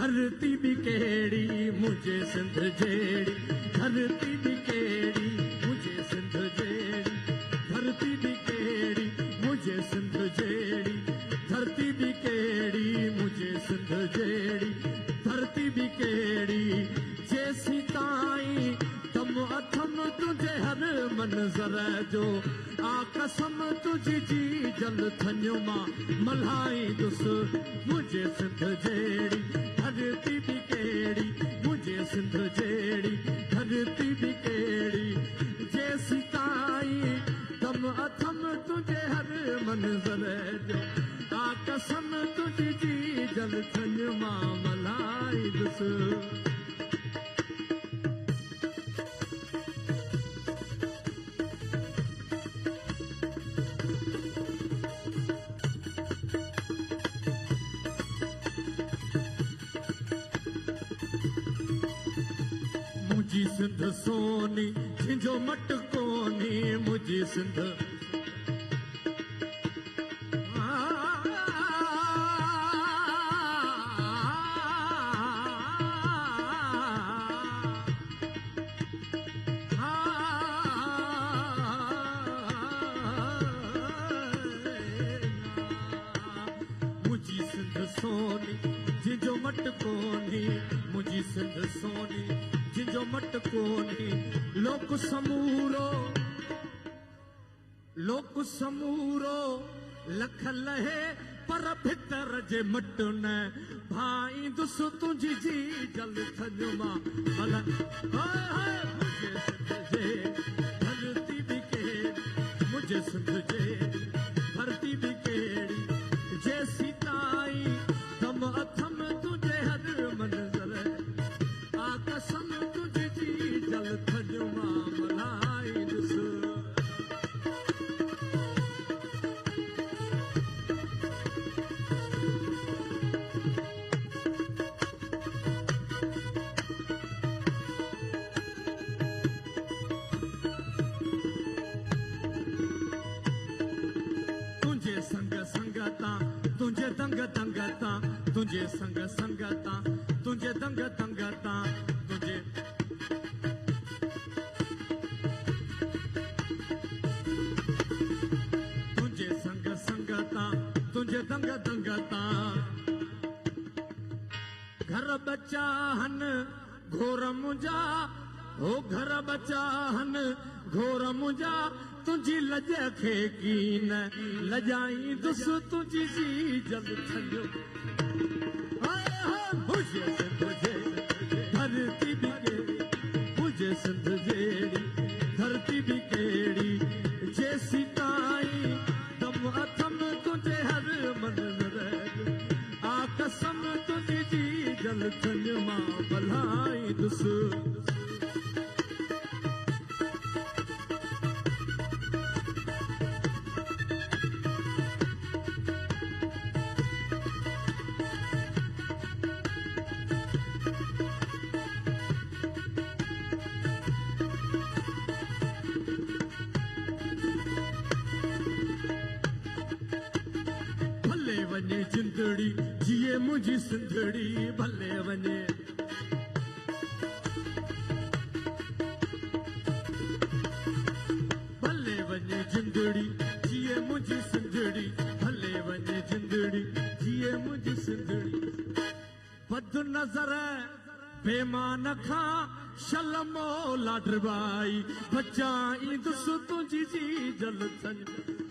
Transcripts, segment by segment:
धरती भी केड़ी मुझे सिंध जेड़ी धरती भी केड़ी मुझे सिंध जेड़ी धरती भी केड़ी मुझे सिंध जेड़ी धरती भी केड़ी मुझे सिंध जेड़ी धरती भी केड़ी जैसी ताई तम अथम तुझे हर मंजर जो आ कसम तुझी जी जल थन्यो मां मल्हाई दुस मुझे सिंध जेड़ी धरती भी केड़ी मुझे सिंध जेड़ी धरती भी केड़ी जैसी ताई तम अथम तुझे हर मंजर जो आ कसम तुझी जी जल थन्यो मां मल्हाई दुस मुझी सिंध सोनी झिंझो मट कोनी मुझी सिंध मुझी सिंध सोनी झिंझो मट कोनी मुझी सिंध सोनी जिंजो मट कोनी लोक समूरो लख लहे पर भितर जे मट न भाई दुस तुझी जी जल थन्यो मां भला मुझे सिंध जे धरती भी केड़ी मुझे सिंध जे धरती भी केड़ी जैसी ताई दम अथम तुझे हर मंजर आ कसम तुझी जी जल थन्यो मां मल्हाई दुस तुझे संग संगता तुझे दंग दंगता तुझे संग संगता तुझे दंग दंगता तुझे तुझे संग संगता तुझे दंग दंगता घर बचा हन घोर मुंजा हो घर बचा हन घोर मुंजा तुझी लज खे कीन लजाई दुस तुझी जी जल थन्यो मुझे सिंध जेड़ी धरती भी केड़ी मुझे सिंध जेड़ी धरती भी केड़ी जैसी ताई दम अथम तुझे हर मंजर आ कसम तुझी जी जल थन्यो मां भलाई दुस भले वञे जिंदड़ी जिए मुझी सिंधड़ी भले वञे भले वञे जिंदड़ी जिए मुझी सिंधड़ी भले वञे जिंदड़ी जिए मुझी सिंधड़ी बद नज़र बेमान खां शलमो लाडरबाई बचाई दुस तुझी जी जल थन्यो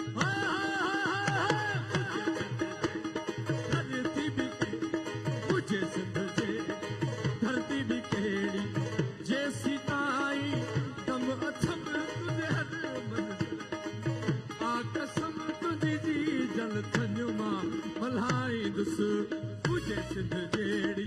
मुझे सिंध जे धरती भी केड़ी जैसी ताई दम अथम तुझे हर मंजर आ कसम तुझी जी जल थन्यो मां मल्हाई दुस मुझे सिंध जेड़ी